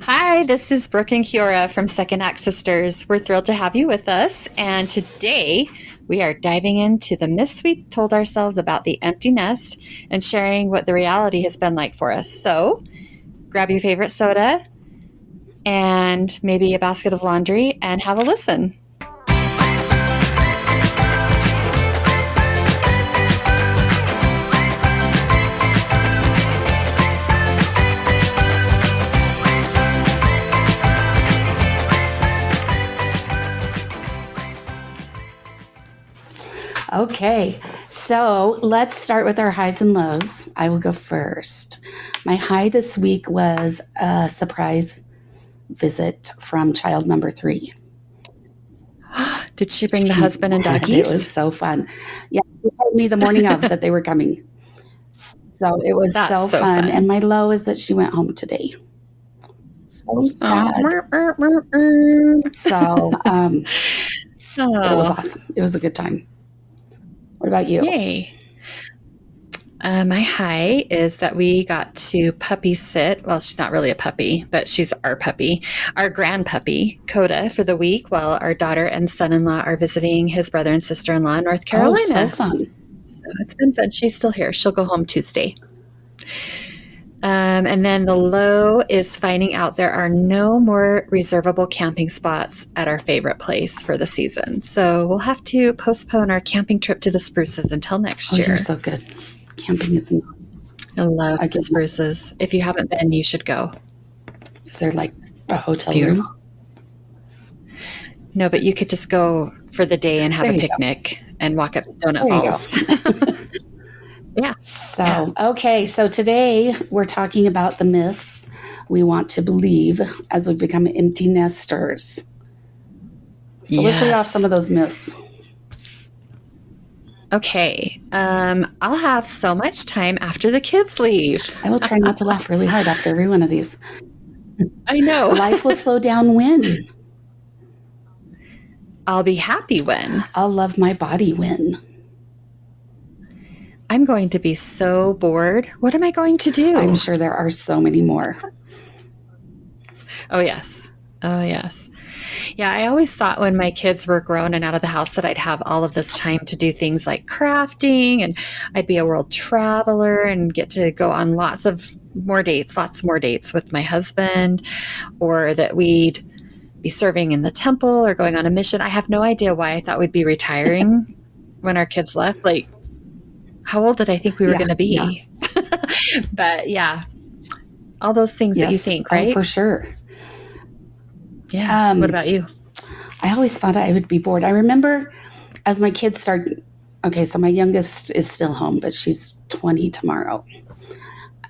Hi, this is Brooke and Kiora from Second Act Sisters. We're thrilled to have you with us. And today we are diving into the myths we told ourselves about the empty nest and sharing what the reality has been like for us. So grab your favorite soda and maybe a basket of laundry and have a listen. Okay, so let's start with our highs and lows. I will go first. My high this week was a surprise visit from child number 3. Did she bring the husband and doggies? It was so fun. Yeah, she told me the morning of that they were coming. So it was That's so so fun. fun. And my low is that she went home today. So sad. So it was awesome. It was a good time. What about you? Yay. My high is that we got to puppy sit. Well, she's not really a puppy, but she's our puppy, our grand puppy, Coda, for the week while our daughter and son-in-law are visiting his brother and sister-in-law in North Carolina. Oh, so fun. So it's been fun. She's still here. She'll go home Tuesday. And then the low is finding out there are no more reservable camping spots at our favorite place for the season. So we'll have to postpone our camping trip to the Spruces until next year. You're so good. Camping is nice. I love the Spruces. If you haven't been, you should go. Is there like a hotel room? No, but you could just go for the day and have a picnic and walk up to Donut Falls. Yeah. So, okay. So today we're talking about the myths we want to believe as we become empty nesters. So let's read off some of those myths. Okay. I'll have so much time after the kids leave. I will try not to laugh really hard after every one of these. I know. Life will slow down when? I'll be happy when? I'll love my body when? I'm going to be so bored. What am I going to do? I'm sure there are so many more. Oh, yes. Oh, yes. Yeah, I always thought when my kids were grown and out of the house that I'd have all of this time to do things like crafting, and I'd be a world traveler and get to go on lots more dates with my husband, or that we'd be serving in the temple or going on a mission. I have no idea why I thought we'd be retiring when our kids left. Like, how old did I think we were going to be? Yeah. But yeah, all those things that you think, right? Oh, for sure. Yeah. What about you? I always thought I would be bored. I remember as my kids started, okay, so my youngest is still home, but she's 20 tomorrow.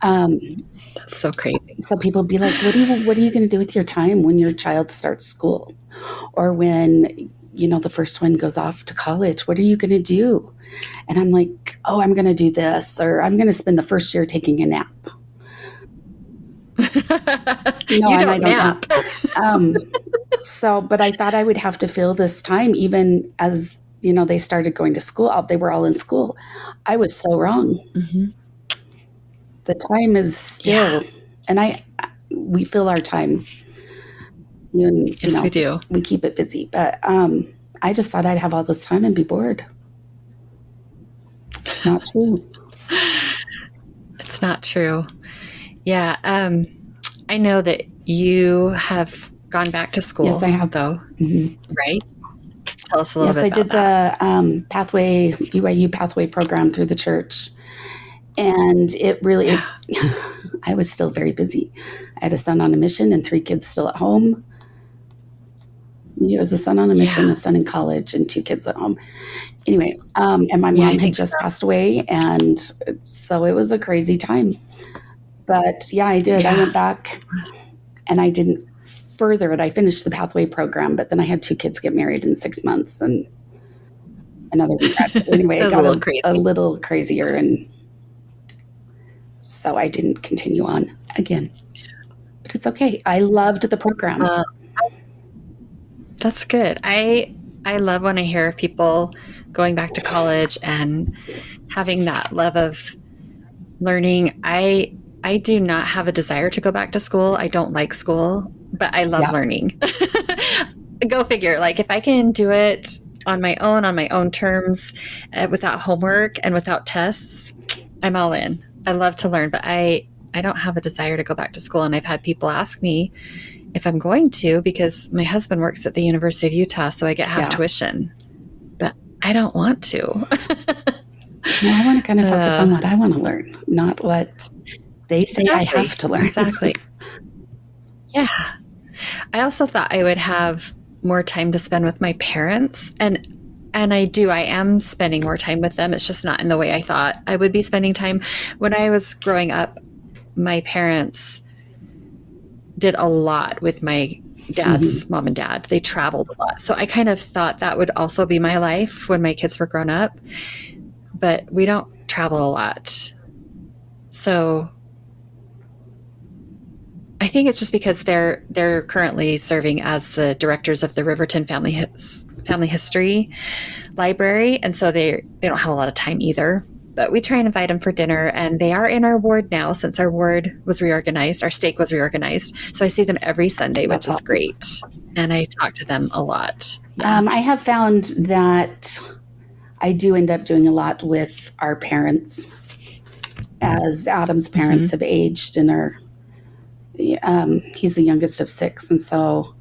That's so crazy. So people be like, what are you going to do with your time when your child starts school? Or when, the first one goes off to college, what are you going to do? And I'm like, oh, I'm going to do this, or I'm going to spend the first year taking a nap. No, you don't nap. But I thought I would have to fill this time even as, they started going to school. They were all in school. I was so wrong. Mm-hmm. The time is still, and we fill our time. Yes, we do. We keep it busy. But I just thought I'd have all this time and be bored. It's not true. It's not true. Yeah. I know that you have gone back to school. Yes, I have. Though. Mm-hmm. Right? Tell us a little bit about that. Yes, I did the BYU pathway program through the church. And it really, I was still very busy. I had a son on a mission and 3 kids still at home. It was a son on a mission, a son in college, and 2 kids at home. Anyway, and my mom had just passed away, and so it was a crazy time. But I did. Yeah. I went back, and I didn't further it. I finished the pathway program, but then I had 2 kids get married in 6 months, and another anyway, it got a little crazier, and so I didn't continue on again. But it's okay. I loved the program. That's good. I love when I hear of people going back to college and having that love of learning. I I do not have a desire to go back to school. I don't like school, but I love Yeah. learning. Go figure. Like if I can do it on my own terms, without homework and without tests, I'm all in. I love to learn, but I don't have a desire to go back to school. And I've had people ask me if I'm going to because my husband works at the University of Utah, so I get half Yeah. tuition. But I don't want to. No, I want to kind of focus on what I want to learn, not what they say I have to learn. Exactly. Yeah. I also thought I would have more time to spend with my parents, and I do. I am spending more time with them. It's just not in the way I thought I would be spending time. When I was growing up, my parents did a lot with my dad's mom and dad. They traveled a lot. So I kind of thought that would also be my life when my kids were grown up. But we don't travel a lot. So I think it's just because they're currently serving as the directors of the Riverton Family History Library, and so they don't have a lot of time either. But we try and invite them for dinner, and they are in our ward now since our ward was reorganized. Our stake was reorganized, so I see them every Sunday, which is great, and I talk to them a lot. Yeah. I have found that I do end up doing a lot with our parents, as Adam's parents have aged and are. He's the youngest of 6, and so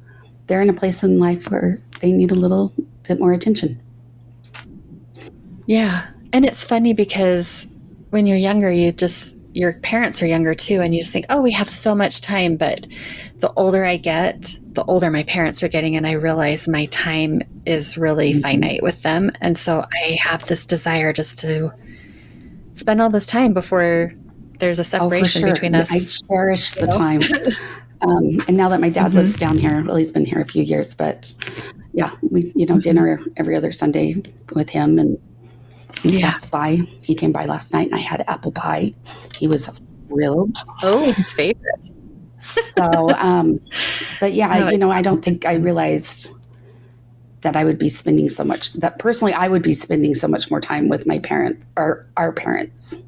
they're in a place in life where they need a little bit more attention. Yeah, and it's funny because when you're younger, your parents are younger too, and you just think, oh, we have so much time. But the older I get, the older my parents are getting, and I realize my time is really finite with them. And so I have this desire just to spend all this time before there's a separation between us. I cherish the time. And now that my dad lives down here, well, he's been here a few years, but yeah, we, dinner every other Sunday with him, and he stops by. He came by last night and I had apple pie. He was thrilled. Oh, his favorite. So, but yeah, I don't think I realized that I would be spending so much, that personally I would be spending so much more time with my parents, or our parents.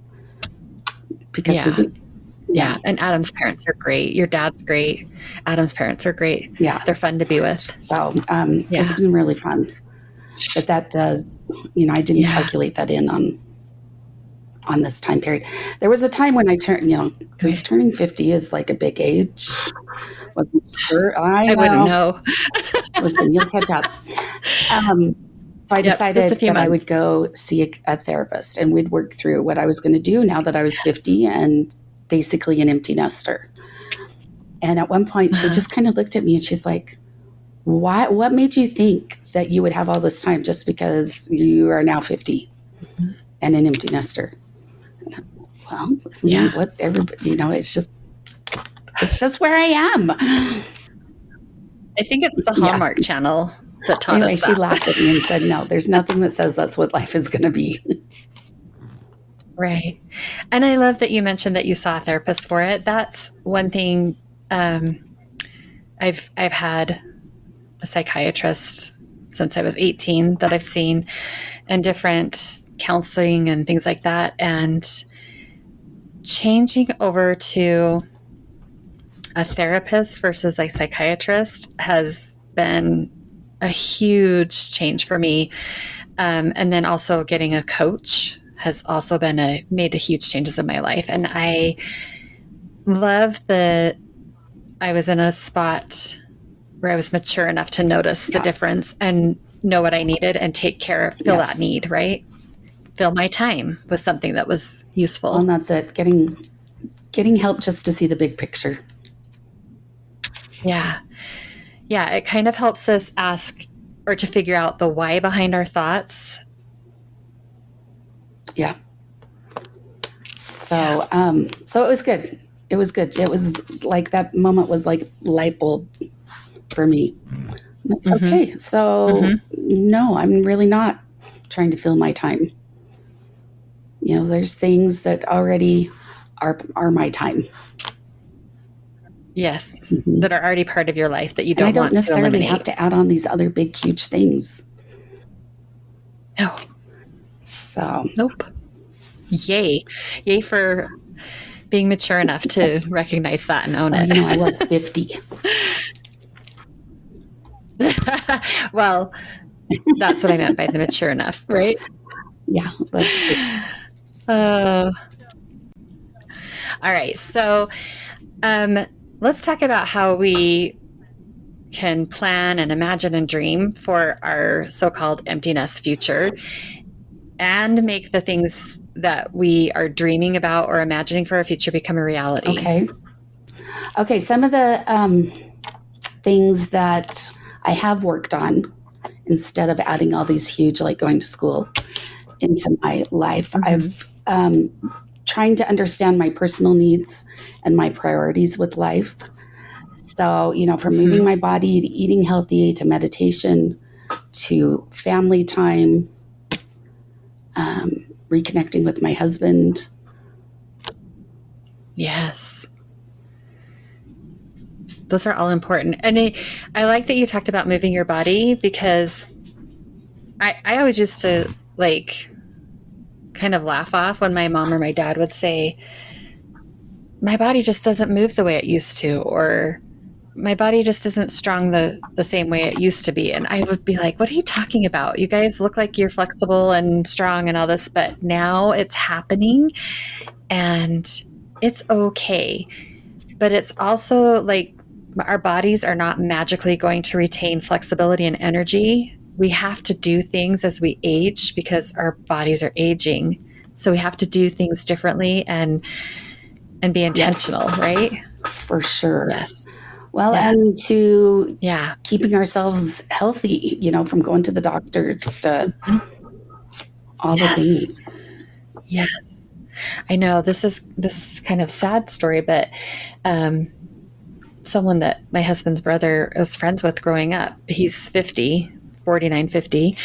Because we do. Yeah. And Adam's parents are great. Your dad's great. Adam's parents are great. Yeah. They're fun to be with. So it's been really fun. But that does, I didn't calculate that in on this time period. There was a time when I turned, because turning 50 is like a big age. Wasn't sure. I wouldn't know. Listen, you'll catch up. So I decided that I would go see a therapist, and we'd work through what I was going to do now that I was 50 and basically an empty nester. And at one point, she just kind of looked at me and she's like, what made you think that you would have all this time just because you are now 50 and an empty nester? Well, isn't that what everybody, it's just where I am. I think it's the Hallmark Channel that taught us that. She laughed at me and said, no, there's nothing that says that's what life is going to be. Right. And I love that you mentioned that you saw a therapist for it. That's one thing. I've had a psychiatrist since I was 18 that I've seen, and different counseling and things like that. And changing over to a therapist versus a psychiatrist has been a huge change for me. And then also getting a coach has also made a huge changes in my life. And I love that I was in a spot where I was mature enough to notice the difference and know what I needed and fill that need, right? Fill my time with something that was useful. Well, and that's it. Getting help just to see the big picture. Yeah. Yeah. It kind of helps us ask or to figure out the why behind our thoughts. Yeah. So, so it was good. It was good. It was like that moment was like light bulb for me. Like, okay, so no, I'm really not trying to fill my time. There's things that already are my time. Yes, that are already part of your life that you don't want to eliminate. I don't necessarily have to add on these other big, huge things. No. So. Nope. Yay for being mature enough to recognize that and own Oh, it. you know, I was 50. Well, that's what I meant by the mature enough, right? Yeah, that's true. Uh, all right. So let's talk about how we can plan and imagine and dream for our so-called empty nest future and make the things that we are dreaming about or imagining for our future become a reality. Okay. Some of the things that I have worked on instead of adding all these huge, like going to school, into my life, I've trying to understand my personal needs and my priorities with life. So, you know, from moving my body to eating healthy to meditation to family time, reconnecting with my husband. Yes. Those are all important. And I like that you talked about moving your body, because I always used to like kind of laugh off when my mom or my dad would say, my body just doesn't move the way it used to, or my body just isn't strong the same way it used to be. And I would be like, what are you talking about? You guys look like you're flexible and strong and all this, but now it's happening and it's okay. But it's also like our bodies are not magically going to retain flexibility and energy. We have to do things as we age because our bodies are aging. So we have to do things differently and be intentional, Yes, right? for sure. Yes. Well, Yeah. and to Yeah. keeping ourselves healthy, you know, from going to the doctors to all the Yes. things. Yes. I know this is kind of sad story, but someone that my husband's brother was friends with growing up, he's 50, 49, 50.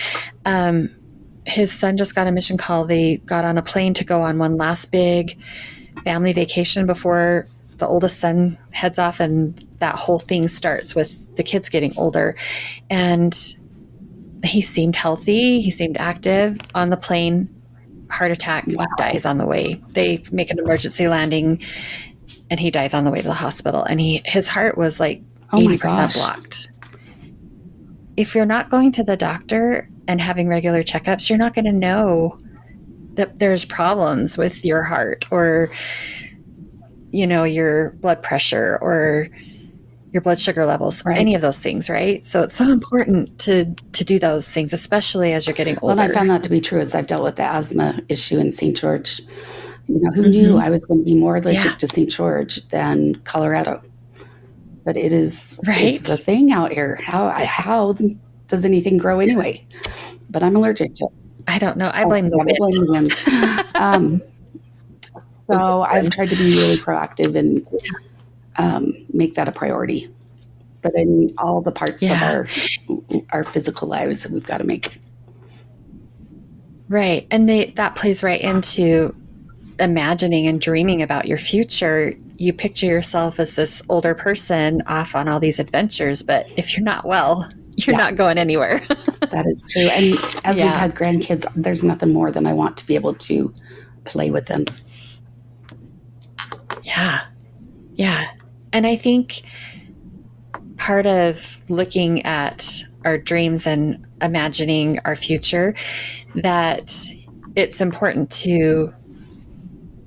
His son just got a mission call. They got on a plane to go on one last big family vacation before the oldest son heads off, and that whole thing starts with the kids getting older. And he seemed healthy. He seemed active on the plane. Heart attack, Wow. dies on the way. They make an emergency landing and he dies on the way to the hospital. And his heart was like 80% blocked. If you're not going to the doctor and having regular checkups, you're not going to know that there's problems with your heart or, you know, your blood pressure or your blood sugar levels, Right. any of those things, right? So it's so important to do those things, especially as you're getting older. Well, I found that to be true as I've dealt with the asthma issue in St. George. You know, who knew I was going to be more allergic to St. George than Colorado? But it is, right? It's a thing out here. How does anything grow anyway? But I'm allergic to it. I don't know. I blame the wind. Blame the wind. So I've tried to be really proactive and make that a priority. But in all the parts of our physical lives that we've got to make. Right. And that plays right into imagining and dreaming about your future. You picture yourself as this older person off on all these adventures, but if you're not well, you're not going anywhere. That is true. And as we've had grandkids, there's nothing more than I want to be able to play with them. Yeah. Yeah. And I think part of looking at our dreams and imagining our future, that it's important to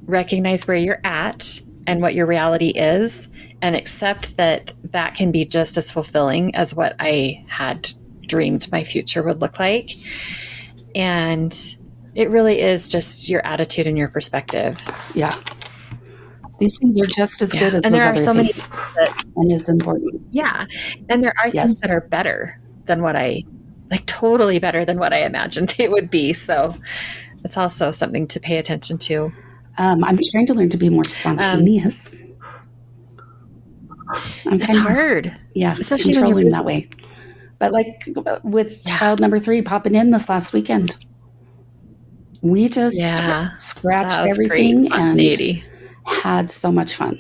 recognize where you're at and what your reality is, and accept that that can be just as fulfilling as what I had dreamed my future would look like. And it really is just your attitude and your perspective. Yeah. These things are just as good as and those there are other so many things. And is important. Yeah. And there are things that are better than what totally better than what I imagined they would be. So it's also something to pay attention to. I'm trying to learn to be more spontaneous. It's hard. Yeah, especially controlling when you're that way. But like with child number 3 popping in this last weekend, we just scratched everything and had so much fun.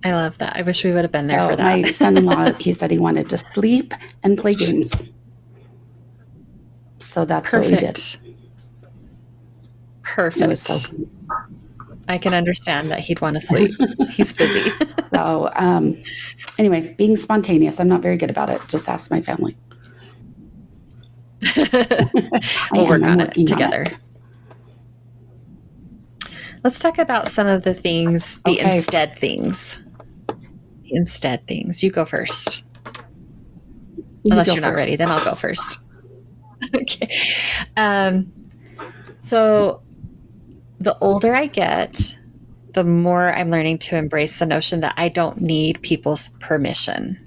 I love that. I wish we would have been there for that. My son-in-law, he said he wanted to sleep and play games. So that's what we did. Perfect. It was so fun. I can understand that he'd want to sleep. He's busy. So, anyway, being spontaneous, I'm not very good about it. Just ask my family. We'll work I'm on it working on together. it. Let's talk about some of the things, the Okay. instead things. The instead things. You go first. Unless you're not ready, then I'll go first. Okay. So the older I get, the more I'm learning to embrace the notion that I don't need people's permission.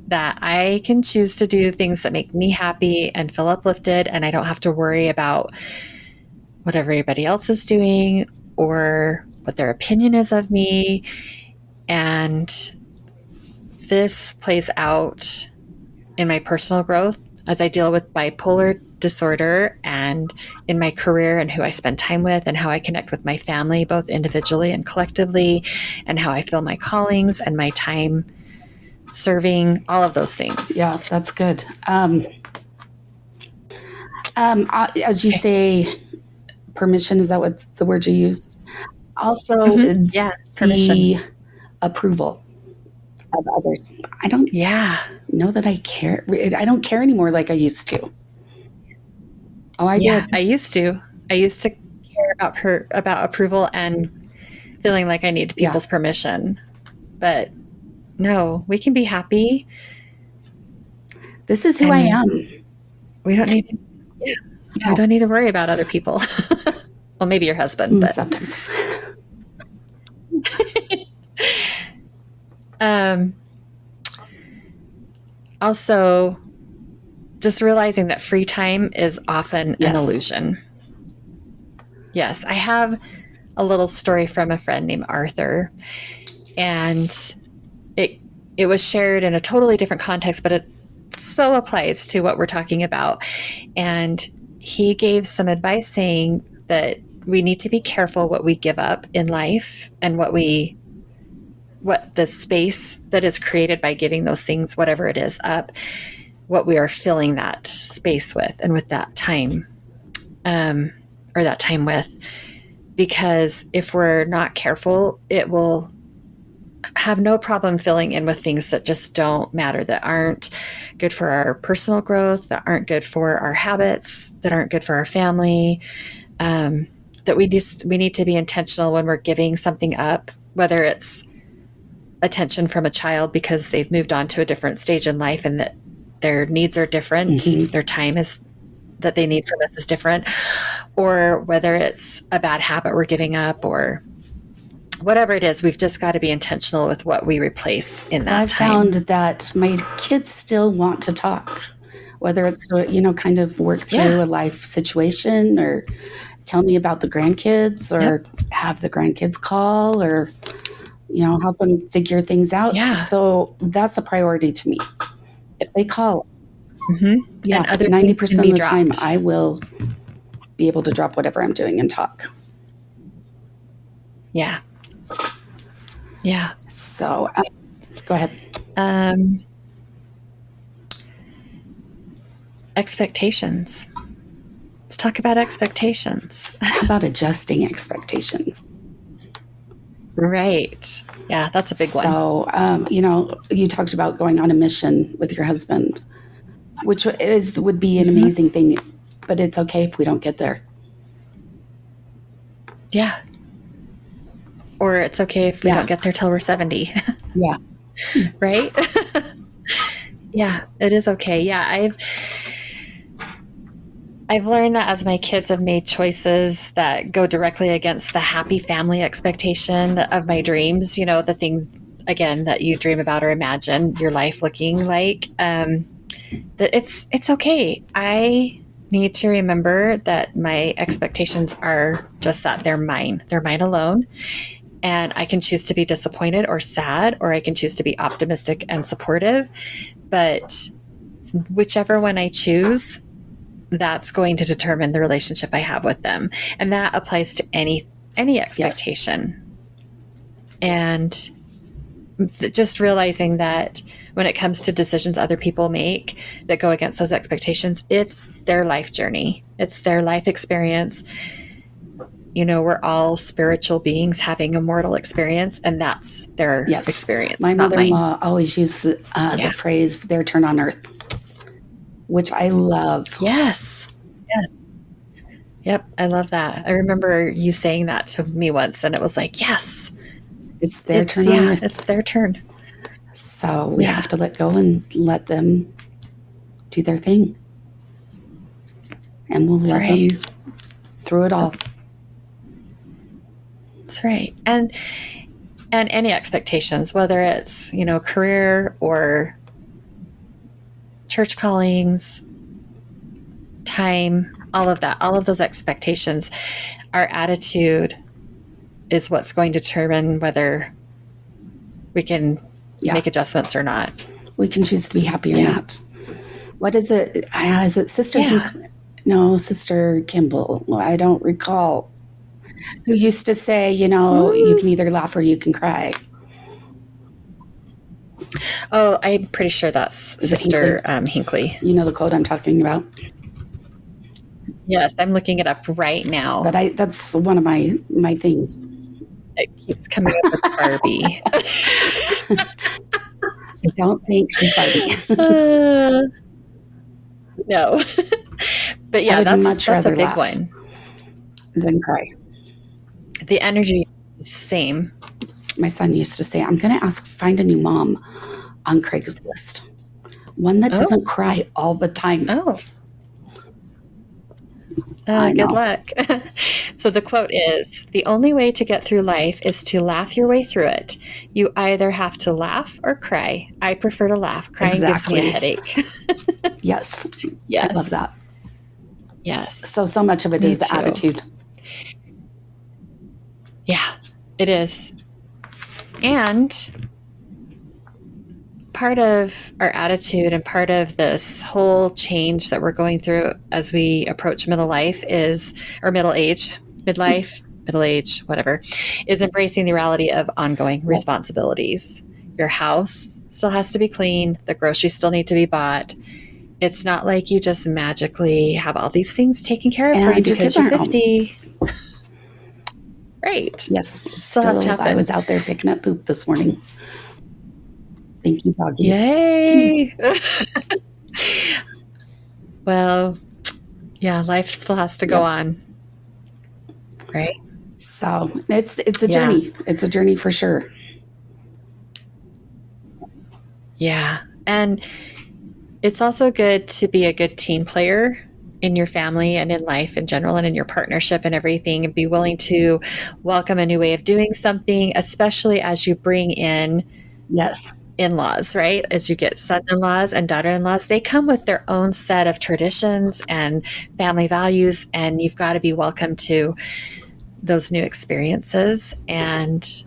That I can choose to do things that make me happy and feel uplifted, and I don't have to worry about what everybody else is doing or what their opinion is of me. And this plays out in my personal growth as I deal with bipolar disorder and in my career and who I spend time with and how I connect with my family, both individually and collectively, and how I feel my callings and my time serving, all of those things. Yeah, that's good. As you say, permission, is that what the word you used? Also, Yeah, the permission. approval of others. I don't know that I care. I don't care anymore like I used to. Oh, I Yeah, did. I used to. I used to care about approval and feeling like I needed Yeah. people's permission. But no, we can be happy. This is who I am. We don't need we don't need to worry about other people. Well, maybe your husband, but sometimes. Also, just realizing that free time is often an illusion. Yes, I have a little story from a friend named Arthur, and it was shared in a totally different context, but it so applies to what we're talking about. And he gave some advice saying that we need to be careful what we give up in life and what the space that is created by giving those things, whatever it is, up, what we are filling that space with and with that time, or that time with. Because if we're not careful, it will have no problem filling in with things that just don't matter, that aren't good for our personal growth, that aren't good for our habits, that aren't good for our family. That we need to be intentional when we're giving something up, whether it's attention from a child because they've moved on to a different stage in life and that their needs are different, their time is that they need from us is different, or whether it's a bad habit we're giving up or whatever it is. We've just got to be intentional with what we replace in that time. I found that my kids still want to talk, whether it's to, kind of work through a life situation or tell me about the grandkids or have the grandkids call or, help them figure things out. Yeah. So that's a priority to me. If they call, and other 90% of the time, dropped. I will be able to drop whatever I'm doing and talk. Yeah. Yeah. So go ahead. Expectations. Let's talk about expectations. How about adjusting expectations? Right. Yeah, that's a big one. So, you talked about going on a mission with your husband, which would be an amazing thing, but it's okay if we don't get there. Yeah. Or it's okay if we don't get there till we're 70. Yeah. Right? Yeah, it is okay. Yeah, I've learned that as my kids have made choices that go directly against the happy family expectation of my dreams, the thing, again, that you dream about or imagine your life looking like, that it's okay. I need to remember that my expectations are just that. They're mine. They're mine alone. And I can choose to be disappointed or sad, or I can choose to be optimistic and supportive. But whichever one I choose, that's going to determine the relationship I have with them. And that applies to any expectation. Yes. And just realizing that when it comes to decisions other people make that go against those expectations, it's their life journey. It's their life experience. we're all spiritual beings having a mortal experience, and that's their Yes. experience, My not mine. mother-in-law always used the phrase, their turn on earth, which I love. Yes. Yes. Yep. I love that. I remember you saying that to me once, and it was like, yes, It's their turn on earth. it's their turn. So we have to let go and let them do their thing. And we'll love them through it all. That's right. And any expectations, whether it's, career or church callings, time, all of that, all of those expectations, our attitude is what's going to determine whether we can make adjustments or not. We can choose to be happy or not. What is it? Is it Sister No, Sister Kimball. I don't recall. Who used to say, you can either laugh or you can cry. Oh, I'm pretty sure that's Sister Hinckley. You know the quote I'm talking about? Yes, I'm looking it up right now. But that's one of my things. It keeps coming up with Barbie. I don't think she's Barbie. No. But yeah, that's a big one. Than cry. The energy is the same. My son used to say, I'm going to find a new mom on Craigslist. One that doesn't cry all the time. Good luck. So the quote is, the only way to get through life is to laugh your way through it. You either have to laugh or cry. I prefer to laugh. Crying gives me a headache. Yes. Yes. I love that. Yes. So much of it is the attitude. Yeah, it is. And part of our attitude and part of this whole change that we're going through as we approach middle age, whatever, is embracing the reality of ongoing responsibilities. Your house still has to be clean. The groceries still need to be bought. It's not like you just magically have all these things taken care of for you because you're 50. Right. Yes. Still has to happen. I was out there picking up poop this morning. Thank you, doggies. Yay. Well, yeah, life still has to go on. Right. So it's a journey. It's a journey for sure. Yeah. And it's also good to be a good team player in your family and in life in general and in your partnership and everything, and be willing to welcome a new way of doing something, especially as you bring in in-laws, right? As you get son-in-laws and daughter-in-laws, they come with their own set of traditions and family values, and you've got to be welcome to those new experiences and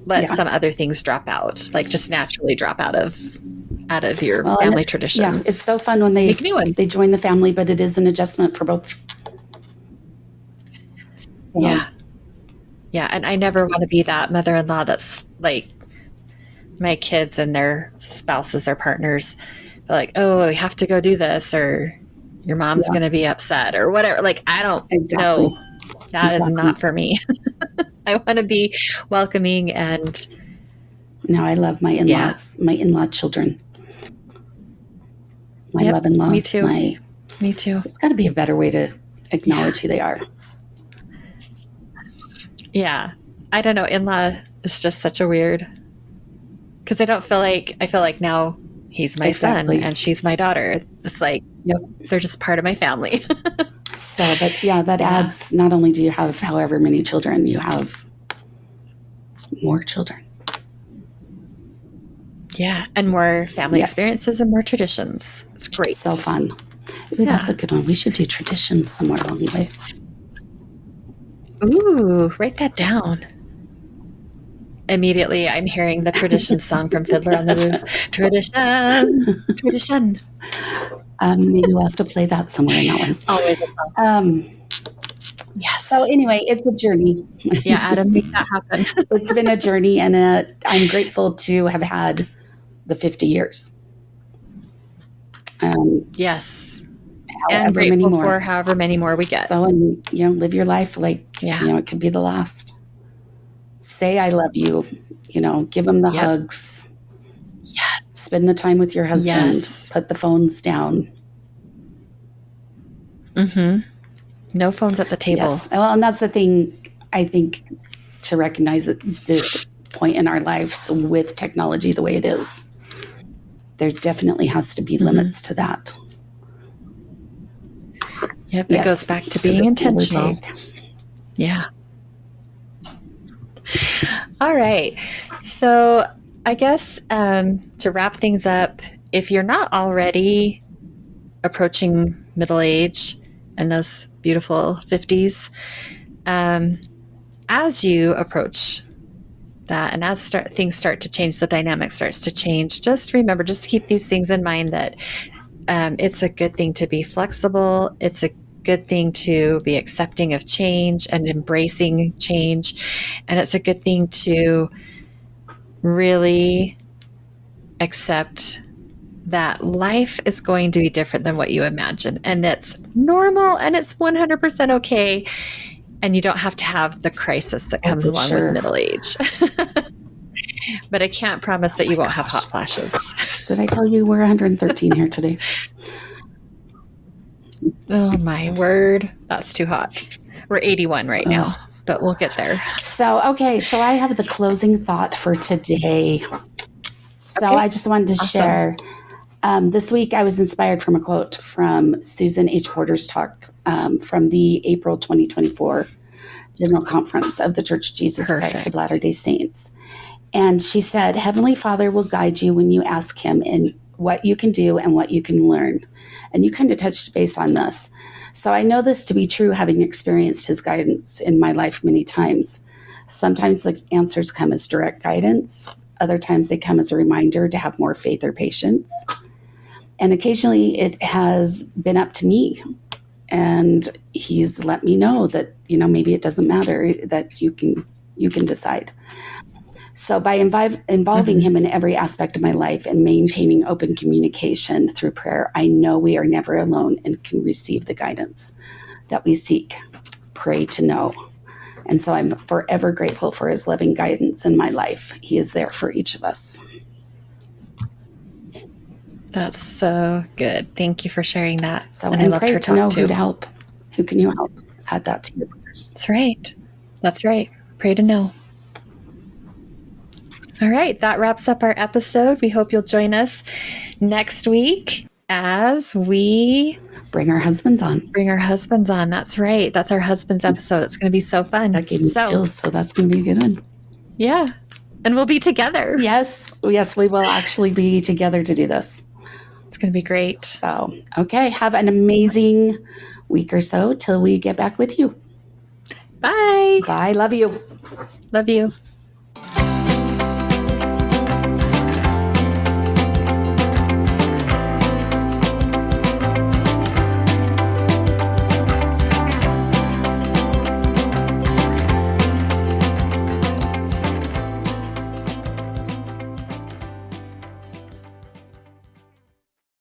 let some other things drop out, like just naturally drop out of your family traditions. Yeah, it's so fun when they join the family, but it is an adjustment for both. Yeah. Yeah, and I never want to be that mother-in-law that's like my kids and their spouses, their partners, they're like, oh, we have to go do this, or your mom's going to be upset or whatever. Like, I don't know. That is not for me. I want to be welcoming and... No, I love my in-laws, my in-law children. My love-in-laws. Me too. Me too. There's got to be a better way to acknowledge who they are. Yeah. I don't know. In-law is just such a weird... Because I feel like now he's my son and she's my daughter. It's like, they're just part of my family. So, but that adds, not only do you have however many children, you have more children. Yeah, and more family experiences and more traditions. It's great. So fun. Ooh, that's a good one. We should do traditions somewhere along the way. Ooh, write that down. Immediately, I'm hearing the tradition song from Fiddler on the Roof. Tradition. Maybe we'll have to play that somewhere in that one. Always a song. Yes. So anyway, it's a journey. Yeah, Adam, make that happen. It's been a journey, and I'm grateful to have had the 50 years. Yes. and however many grateful more. for however many more we get. So, and, live your life like, Yeah. it could be the last. Say, I love you, give them the Yep. hugs, Yes. spend the time with your husband, Yes. put the phones down. No phones at the table. Yes. Well, and that's the thing, I think, to recognize at this point in our lives with technology the way it is, there definitely has to be limits to that. Yep. It goes back to being intentional. Yeah. All right. So I guess to wrap things up, if you're not already approaching middle age and those beautiful 50s, as you approach that and as things start to change, the dynamic starts to change, just remember, just keep these things in mind that it's a good thing to be flexible. It's a good thing to be accepting of change and embracing change. And it's a good thing to really accept that life is going to be different than what you imagine. And that's normal and it's 100% okay. And you don't have to have the crisis that comes along with middle age. But I can't promise that you won't have hot flashes. Did I tell you we're 113 here today? Oh my word. That's too hot. We're 81 right now, but we'll get there. So, okay. So I have the closing thought for today. So I just wanted to share. This week I was inspired from a quote from Susan H. Porter's talk from the April 2024 General Conference of the Church of Jesus Christ of Latter-day Saints. And she said, Heavenly Father will guide you when you ask him in what you can do and what you can learn. And you kind of touched base on this. So I know this to be true, having experienced his guidance in my life many times. Sometimes the answers come as direct guidance. Other times they come as a reminder to have more faith or patience. And occasionally it has been up to me. And he's let me know that, maybe it doesn't matter, that you can decide. So by involving him in every aspect of my life and maintaining open communication through prayer, I know we are never alone and can receive the guidance that we seek. Pray to know. And so I'm forever grateful for his loving guidance in my life. He is there for each of us. That's so good. Thank you for sharing that. So, and I loved pray her to know too. Who to help. Who can you help? Add that to your prayers. That's right. That's right. Pray to know. All right. That wraps up our episode. We hope you'll join us next week as we bring our husbands on. That's right. That's our husband's episode. It's going to be so fun. That gave me chills, so that's going to be a good one. Yeah. And we'll be together. Yes, we will actually be together to do this. It's going to be great. So, okay. Have an amazing week or so till we get back with you. Bye. Bye. Love you. Love you.